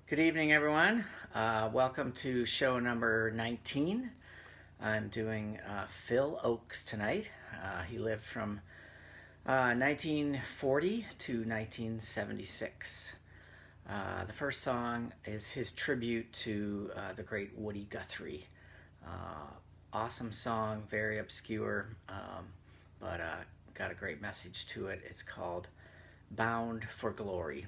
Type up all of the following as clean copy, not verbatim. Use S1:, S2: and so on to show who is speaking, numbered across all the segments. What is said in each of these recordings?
S1: Good evening, everyone. Welcome to show number 19. I'm doing Phil Ochs tonight. He lived from 1940 to 1976. The first song is his tribute to the great Woody Guthrie. Awesome song, very obscure, but got a great message to it. It's called Bound for Glory.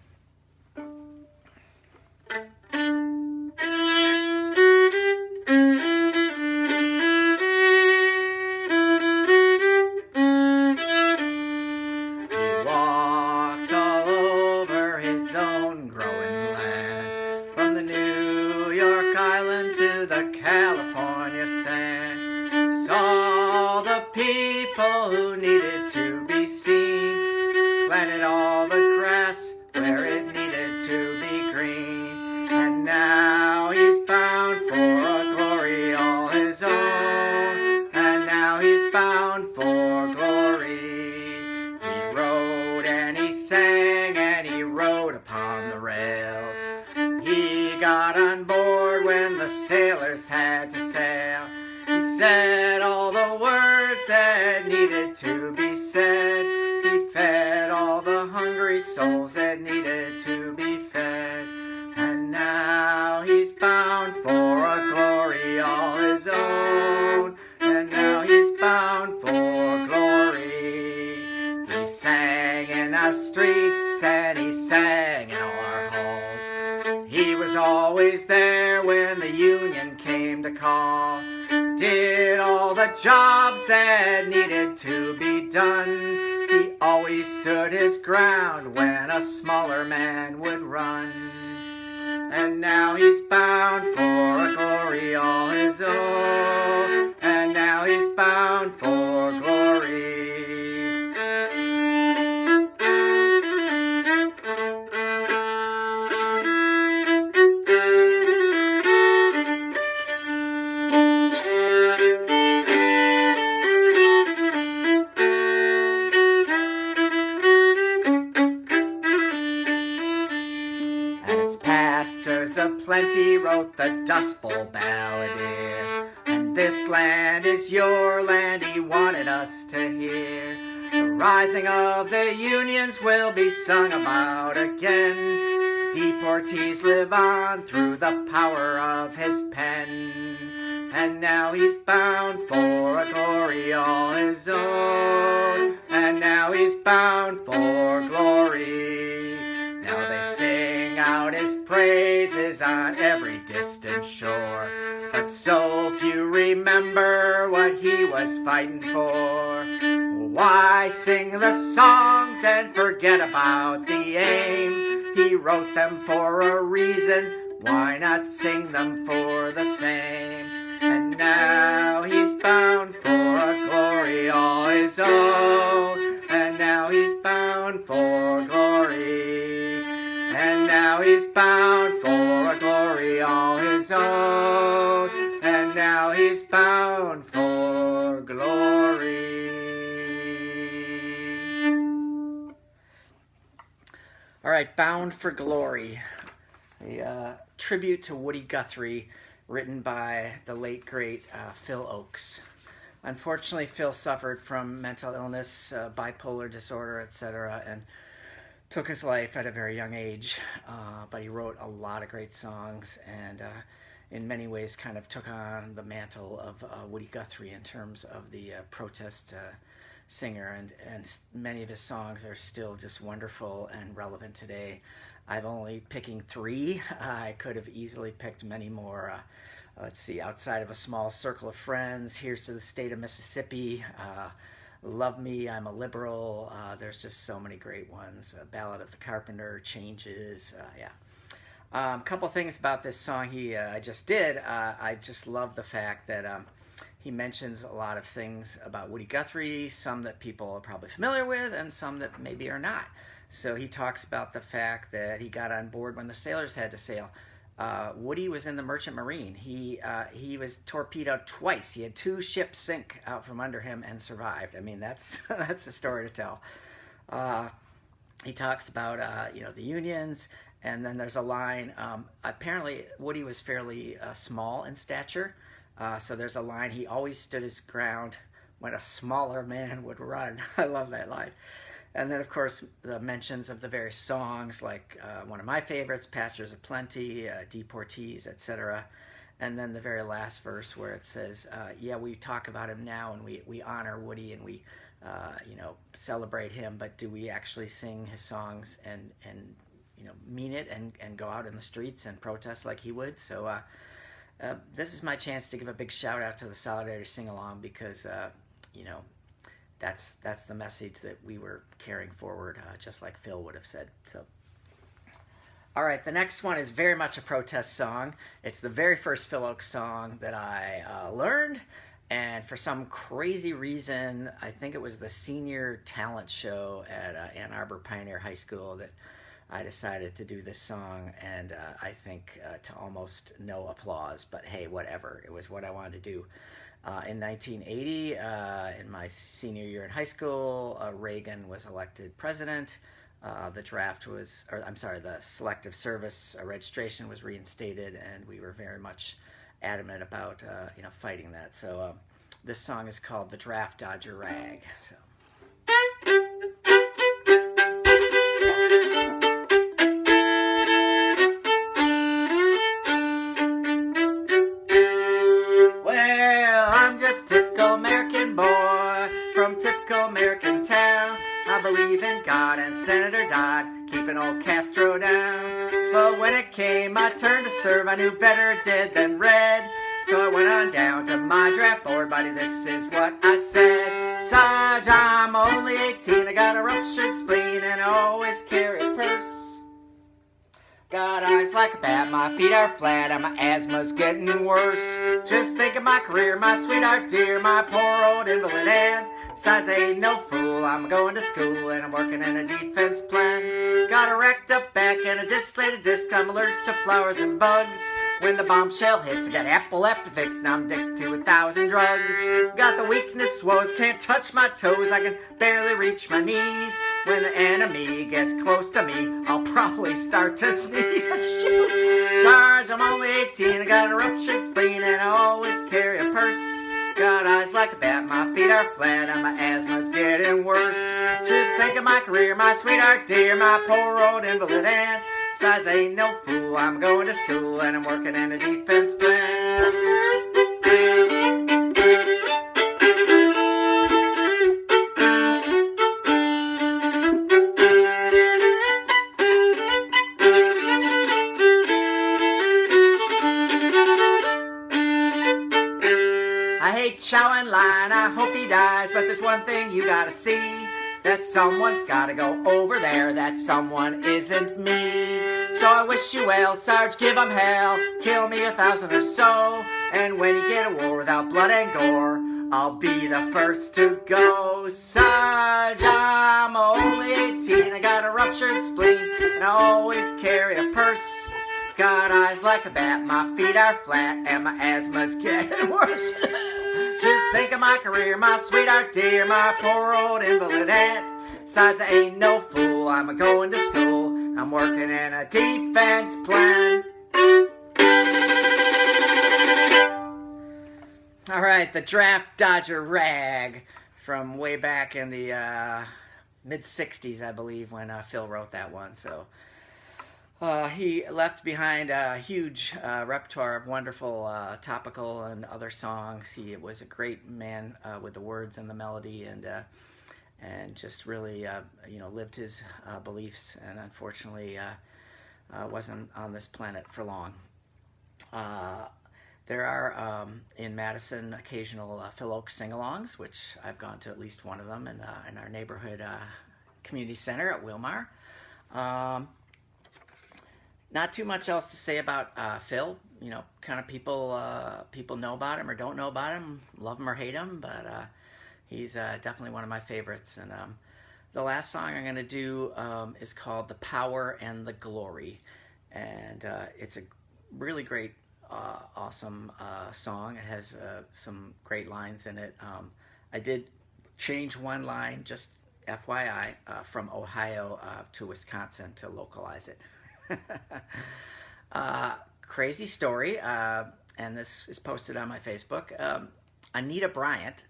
S1: To the California sand, saw the people who needed to be seen, planted all the grass where it needed to be green, and now he's bound for a glory all his own, and now he's bound for glory. He rode and he sang and he rode upon the rails. He got on board when the sailors had to sail. He said all the words that needed to be said. He fed all the hungry souls that needed to be fed. And now he's bound for a glory all his own. And now he's bound for glory. He sang in our streets and he sang in our halls. He was always there when the union came to call. Did all the jobs that needed to be done. He always stood his ground when a smaller man would run. And now he's bound for a glory all his own. And now he's bound for glory. Pastors aplenty wrote the Dust Bowl Balladeer, and this land is your land, he wanted us to hear. The rising of the unions will be sung about again. Deportees live on through the power of his pen, and now he's bound for a glory all his own, and now he's bound for glory. Now they sing out his praises on every distant shore, but so few remember what he was fighting for. Why sing the songs and forget about the aim? He wrote them for a reason, why not sing them for the same? And now he's bound for a glory all his own, and now he's bound for glory. And now he's bound for a glory all his own. And now he's bound for glory. All right, Bound for Glory. A tribute to Woody Guthrie, written by the late, great Phil Ochs. Unfortunately, Phil suffered from mental illness, bipolar disorder, etc., and took his life at a very young age, but he wrote a lot of great songs and in many ways kind of took on the mantle of Woody Guthrie in terms of the protest singer, and many of his songs are still just wonderful and relevant today. I'm only picking 3. I could have easily picked many more. Let's see, Outside of a Small Circle of Friends, Here's to the State of Mississippi, Love Me, I'm a Liberal. There's just so many great ones. Ballad of the Carpenter, Changes, yeah. A couple things about this song I just did. I just love the fact that he mentions a lot of things about Woody Guthrie, some that people are probably familiar with and some that maybe are not. So he talks about the fact that he got on board when the sailors had to sail. Woody was in the Merchant Marine. He was torpedoed twice. He had 2 ships sink out from under him and survived. I mean, that's that's a story to tell. He talks about the unions And then there's a line, apparently Woody was fairly small in stature, so there's a line, he always stood his ground when a smaller man would run. I love that line. And then, of course, the mentions of the various songs, like one of my favorites, Pastures of Plenty, Deportees, etc. And then the very last verse where it says, yeah, we talk about him now and we honor Woody and we celebrate him, but do we actually sing his songs and mean it and go out in the streets and protest like he would? So this is my chance to give a big shout out to the Solidarity Sing-Along, because that's the message that we were carrying forward, just like Phil would have said. So, all right, the next one is very much a protest song. It's the very first Phil Ochs song that I learned, and for some crazy reason, I think it was the senior talent show at Ann Arbor Pioneer High School that I decided to do this song, and I think to almost no applause, but hey, whatever. It was what I wanted to do. In 1980, in my senior year in high school, Reagan was elected president. The selective service registration was reinstated, and we were very much adamant about fighting that. So this song is called "The Draft Dodger Rag." So. Typical American boy from typical American town. I believe in God and Senator Dodd, keeping old Castro down. But when it came my turn to serve, I knew better dead than red. So I went on down to my draft board, buddy, this is what I said. Sarge, I'm only 18, I got a ruptured spleen and I always carry a purse. Got eyes like a bat, my feet are flat, and my asthma's getting worse. Just think of my career, my sweetheart dear, my poor old invalid aunt. Besides, I ain't no fool, I'm going to school, and I'm working in a defense plan. Got a wrecked up back and a dislocated disc, I'm allergic to flowers and bugs. When the bombshell hits, I got epileptics, and I'm addicted to 1,000 drugs. Got the weakness woes, can't touch my toes, I can barely reach my knees. When the enemy gets close to me, I'll probably start to sneeze. Sarge, I'm only 18, I got a ruptured spleen, and I always carry a purse. Got eyes like a bat, my feet are flat, and my asthma's getting worse. Just think of my career, my sweetheart dear, my poor old invalid aunt. Besides, I ain't no fool, I'm going to school, and I'm working in a defense plan. I hate Chow and Line, I hope he dies, but there's one thing you gotta see. That someone's gotta go over there, that someone isn't me. So I wish you well, Sarge, give 'em hell, kill me 1,000 or so. And when you get a war without blood and gore, I'll be the first to go. Sarge, I'm only 18, I got a ruptured spleen, and I always carry a purse. Got eyes like a bat, my feet are flat, and my asthma's getting worse. Just think of my career, my sweetheart dear, my poor old invalid aunt. Besides, I ain't no fool, I'm a-going to school, I'm working in a defense plan. All right, the Draft Dodger Rag from way back in the mid-'60s, I believe, when Phil wrote that one. So he left behind a huge repertoire of wonderful topical and other songs. He was a great man with the words and the melody, and just really lived his beliefs, and unfortunately wasn't on this planet for long. There are in Madison occasional Phil Ochs sing-alongs, which I've gone to at least one of them in our neighborhood community center at Wilmar. Not too much else to say about Phil. Kind of people know about him or don't know about him, love him or hate him, but he's definitely one of my favorites. And the last song I'm going to do is called "The Power and the Glory," and it's a really great, awesome song. It has some great lines in it. I did change one line, just FYI, from Ohio to Wisconsin to localize it. Crazy story, and this is posted on my Facebook. Anita Bryant,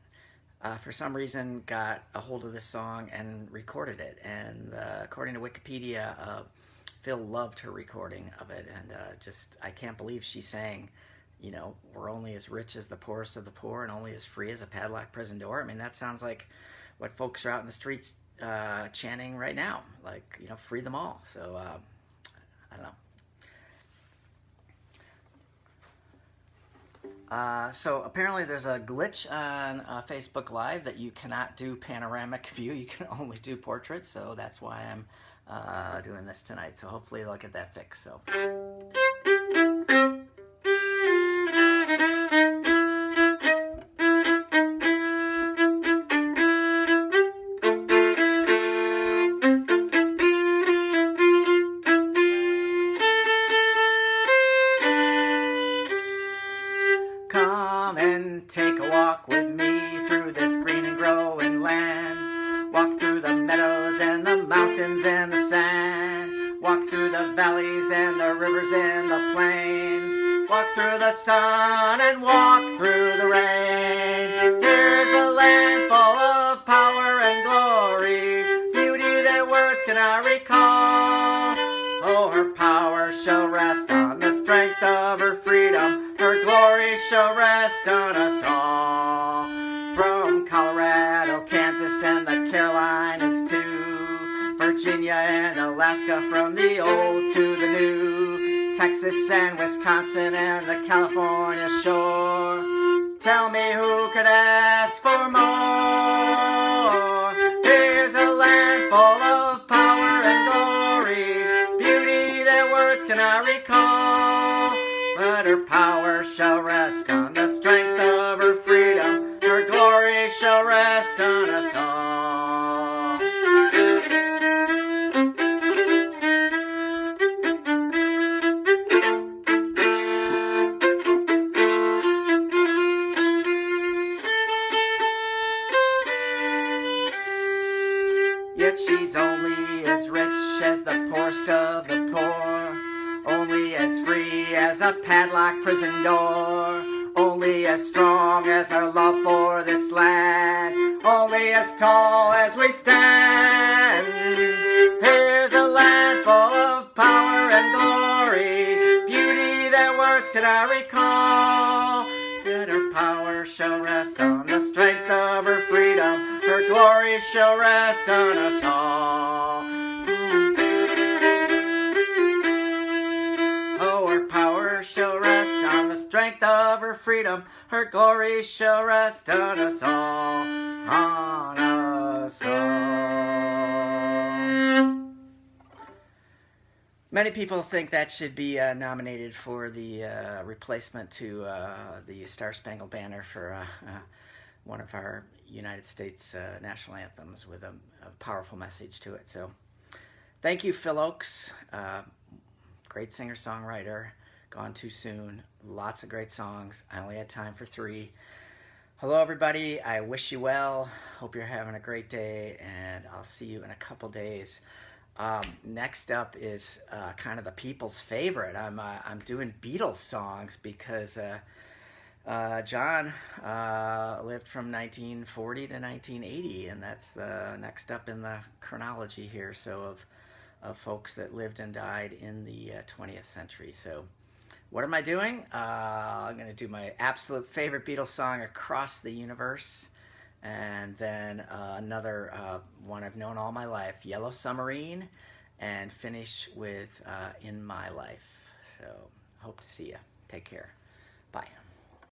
S1: for some reason, got a hold of this song and recorded it. And according to Wikipedia, Phil loved her recording of it. And I can't believe she sang, you know, we're only as rich as the poorest of the poor and only as free as a padlocked prison door. I mean, that sounds like what folks are out in the streets chanting right now. Like, you know, free them all. So, I don't know. So apparently there's a glitch on Facebook Live that you cannot do panoramic view. You can only do portrait, so that's why I'm doing this tonight. So hopefully they'll get that fixed. So. Come and take a walk with me through this green and growing land. Walk through the meadows and the mountains and the sand. Walk through the valleys and the rivers and the plains. Walk through the sun and walk through the rain. Here's a land full of power and glory, beauty that words cannot recall. Oh, her power shall rest on the strength of her freedom. Her glory shall rest on us all. From Colorado, Kansas, and the Carolinas to Virginia and Alaska, from the old to the new, Texas and Wisconsin and the California shore. Tell me who could ask for more? Here's a land full of power and glory, beauty that words cannot recall. But her power shall rest on the strength of her freedom. Her glory shall rest on us all. Yet she's only as rich as the poorest of the poor, only as free as a padlocked prison door, only as strong as our love for this land, only as tall as we stand. Here's a land full of power and glory, beauty that words cannot recall. Yet her power shall rest on the strength of her freedom. Her glory shall rest on us all. Oh, her power shall rest on the strength of her freedom. Her glory shall rest on us all. On us all. Many people think that should be nominated for the replacement to the Star Spangled Banner for one of our United States national anthems with a powerful message to it. So thank you, Phil Ochs. Great singer-songwriter, gone too soon. Lots of great songs. I only had time for 3. Hello, everybody. I wish you well. Hope you're having a great day, and I'll see you in a couple days. Next up is kind of the people's favorite. I'm doing Beatles songs because John lived from 1940 to 1980, and that's the next up in the chronology here. So of folks that lived and died in the 20th century. So what am I doing? I'm going to do my absolute favorite Beatles song, Across the Universe, and then another one I've known all my life, Yellow Submarine, and finish with In My Life. So hope to see you. Take care. Bye.